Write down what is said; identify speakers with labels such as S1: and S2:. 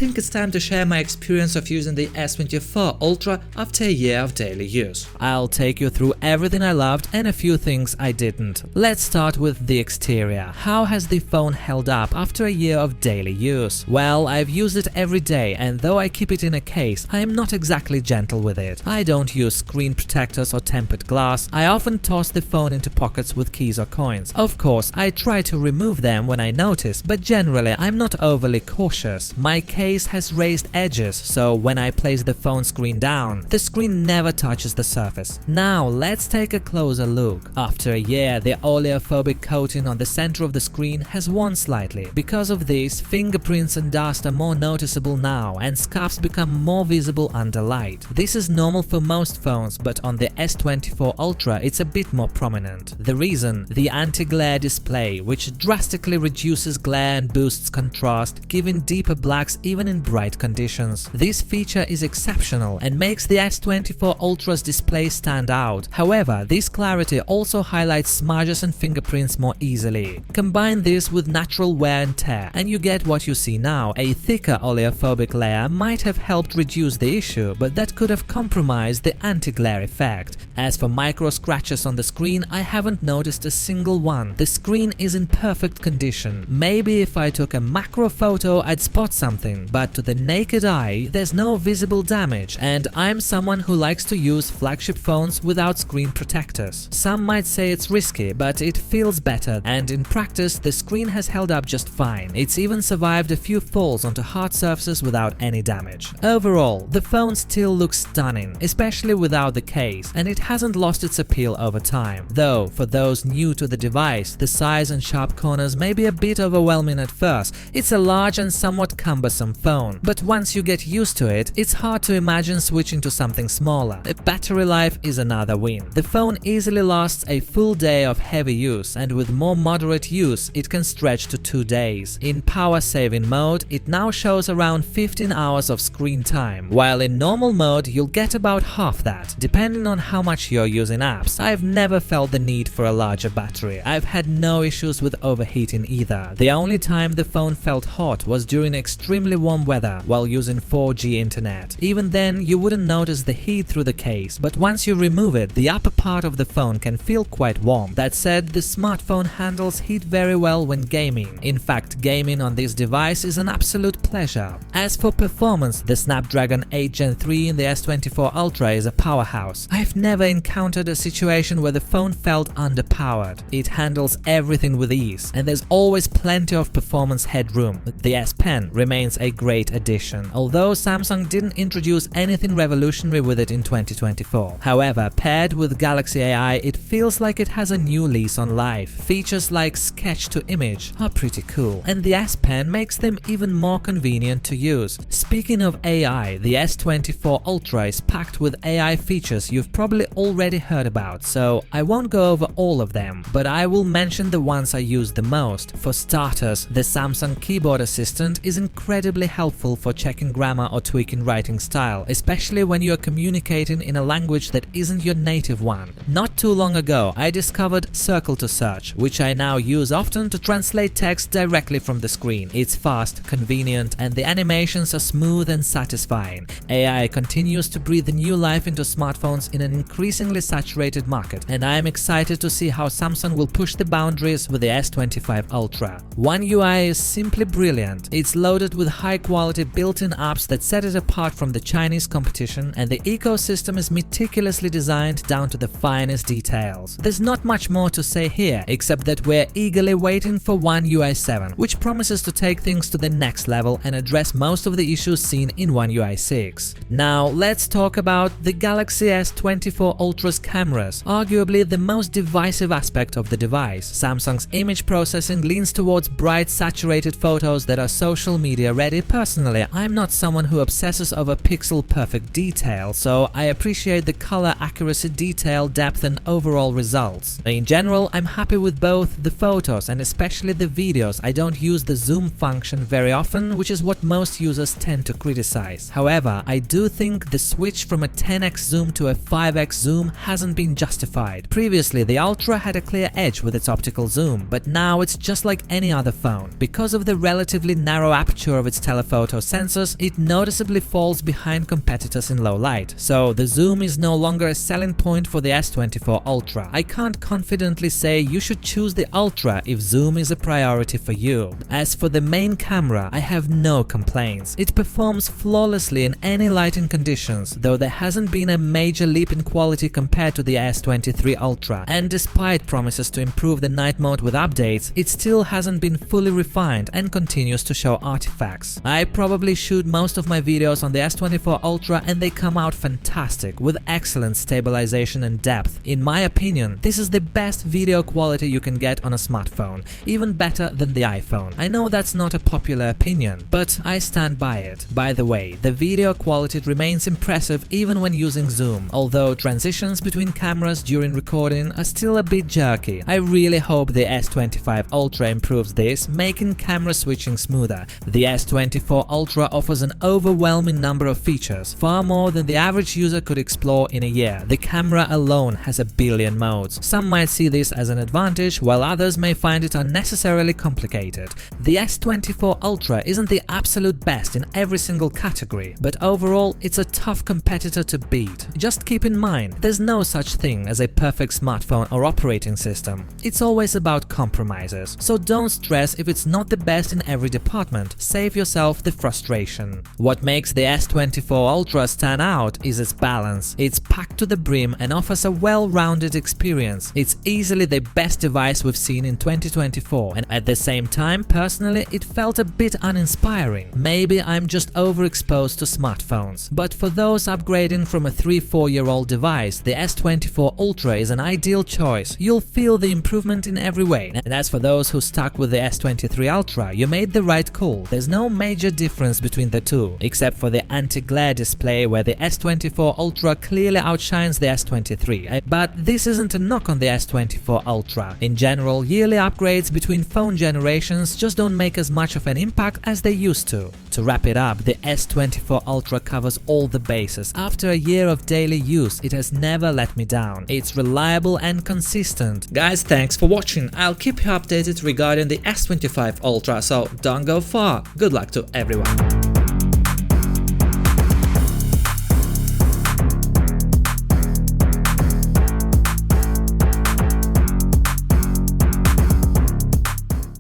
S1: think it's time to share my experience of using the S24 Ultra after a year of daily use. I'll take you through everything I loved and a few things I didn't. Let's start with the exterior. How has the phone held up after a year of daily use? Well, I've used it every day, and though I keep it in a case, I am not exactly gentle with it. I don't use screen protectors or tempered glass. I often toss the phone into pockets with keys or coins. Of course, I try to remove them when I notice, but generally I'm not overly cautious. My case has raised edges, so when I place the phone screen down, the screen never touches the surface. Now let's take a closer look. After a year, the oleophobic coating on the center of the screen has worn slightly. Because of this, fingerprints and dust are more noticeable now, and scuffs become more visible under light. This is normal for most phones, but on the S24 Ultra it's a bit more prominent. The reason? The anti-glare display, which drastically reduces glare and boosts contrast, giving deeper blacks even in bright conditions. This feature is exceptional and makes the S24 Ultra's display stand out. However, this clarity also highlights smudges and fingerprints more easily. Combine this with natural wear and tear, and you get what you see now. A thicker oleophobic layer might have helped reduce the issue, but that could have compromised the anti-glare effect. As for micro scratches on the screen, I haven't noticed a single one. The screen is in perfect condition. Maybe if I took a macro photo I'd spot something, but to the naked eye there's no visible damage, and I'm someone who likes to use flagship phones without screen protectors. Some might say it's risky, but it feels better, and in practice the screen has held up just fine. It's even survived a few falls onto hard surfaces without any damage. Overall, the phone still looks stunning, especially without the case, and it hasn't lost its appeal over time. Though, for those new to the device, the size and sharp corners may be a bit overwhelming at first. It's a large and somewhat cumbersome phone, but once you get used to it, it's hard to imagine switching to something smaller. The battery life is another win. The phone easily lasts a full day of heavy use, and with more moderate use, it can stretch to 2 days. In power-saving mode, it now shows around 15 hours of screen time, while in normal mode, you'll get about half that, depending on how much you're using apps. I've never felt the need for a larger battery. I've had no issues with overheating either. The only time the phone felt hot was during extremely warm weather while using 4G internet. Even then, you wouldn't notice the heat through the case, but once you remove it, the upper part of the phone can feel quite warm. That said, the smartphone handles heat very well when gaming. In fact, gaming on this device is an absolute pleasure. As for performance, the Snapdragon 8 Gen 3 in the S24 Ultra is a powerhouse. I've never encountered a situation where the phone felt underpowered. It handles everything with ease, and there's always plenty of performance headroom. The S Pen remains a great addition, although Samsung didn't introduce anything revolutionary with it in 2024. However, paired with Galaxy AI, it feels like it has a new lease on life. Features like Sketch to Image are pretty cool, and the S Pen makes them even more convenient to use. Speaking of AI, the S24 Ultra is packed with AI features you've probably already heard about, so I won't go over all of them, but I will mention the ones I use the most. For starters, the Samsung Keyboard Assistant is incredibly helpful for checking grammar or tweaking writing style, especially when you're communicating in a language that isn't your native one. Not too long ago, I discovered Circle to Search, which I now use often to translate text directly from the screen. It's fast, convenient, and the animations are smooth and satisfying. AI continues to breathe new life into smartphones in an increasingly saturated market, and I am excited to see how Samsung will push the boundaries with the S25 Ultra. One UI is simply brilliant. It's loaded with high-quality built-in apps that set it apart from the Chinese competition, and the ecosystem is meticulously designed down to the finest details. There's not much more to say here, except that we're eagerly waiting for One UI 7, which promises to take things to the next level and address most of the issues seen in One UI 6. Now let's talk about the Galaxy S24 Ultra's cameras, arguably the most divisive aspect of the device. Samsung's image processing leans towards bright, saturated photos that are social media ready. Personally, I'm not someone who obsesses over pixel-perfect detail, so I appreciate the color accuracy, detail, depth, and overall overall results. In general, I'm happy with both the photos and especially the videos. I don't use the zoom function very often, which is what most users tend to criticize. However, I do think the switch from a 10x zoom to a 5x zoom hasn't been justified. Previously, the Ultra had a clear edge with its optical zoom, but now it's just like any other phone. Because of the relatively narrow aperture of its telephoto sensors, it noticeably falls behind competitors in low light. So the zoom is no longer a selling point for the S24 Ultra. I can't confidently say you should choose the Ultra if zoom is a priority for you. As for the main camera, I have no complaints. It performs flawlessly in any lighting conditions, though there hasn't been a major leap in quality compared to the S23 Ultra, and despite promises to improve the night mode with updates, it still hasn't been fully refined and continues to show artifacts. I probably shoot most of my videos on the S24 Ultra and they come out fantastic, with excellent stabilization and depth. In my opinion, this is the best video quality you can get on a smartphone, even better than the iPhone. I know that's not a popular opinion, but I stand by it. By the way, the video quality remains impressive even when using zoom, although transitions between cameras during recording are still a bit jerky. I really hope the S25 Ultra improves this, making camera switching smoother. The S24 Ultra offers an overwhelming number of features, far more than the average user could explore in a year. The camera alone has a billion modes. Some might see this as an advantage, while others may find it unnecessarily complicated. The S24 Ultra isn't the absolute best in every single category, but overall it's a tough competitor to beat. Just keep in mind, there's no such thing as a perfect smartphone or operating system. It's always about compromises, so don't stress if it's not the best in every department. Save yourself the frustration. What makes the S24 Ultra stand out is its balance. It's packed to the brim and offers a well-rounded experience. It's easily the best device we've seen in 2024, and at the same time, personally, it felt a bit uninspiring. Maybe I'm just overexposed to smartphones. But for those upgrading from a 3-4-year-old device, the S24 Ultra is an ideal choice. You'll feel the improvement in every way. And as for those who stuck with the S23 Ultra, you made the right call. There's no major difference between the two, except for the anti-glare display where the S24 Ultra clearly outshines the S23. But this isn't a knock on the S24 Ultra. In general, yearly upgrades between phone generations just don't make as much of an impact as they used to. To wrap it up, the S24 Ultra covers all the bases. After a year of daily use, it has never let me down. It's reliable and consistent. Guys, thanks for watching. I'll keep you updated regarding the S25 Ultra, so don't go far. Good luck to everyone.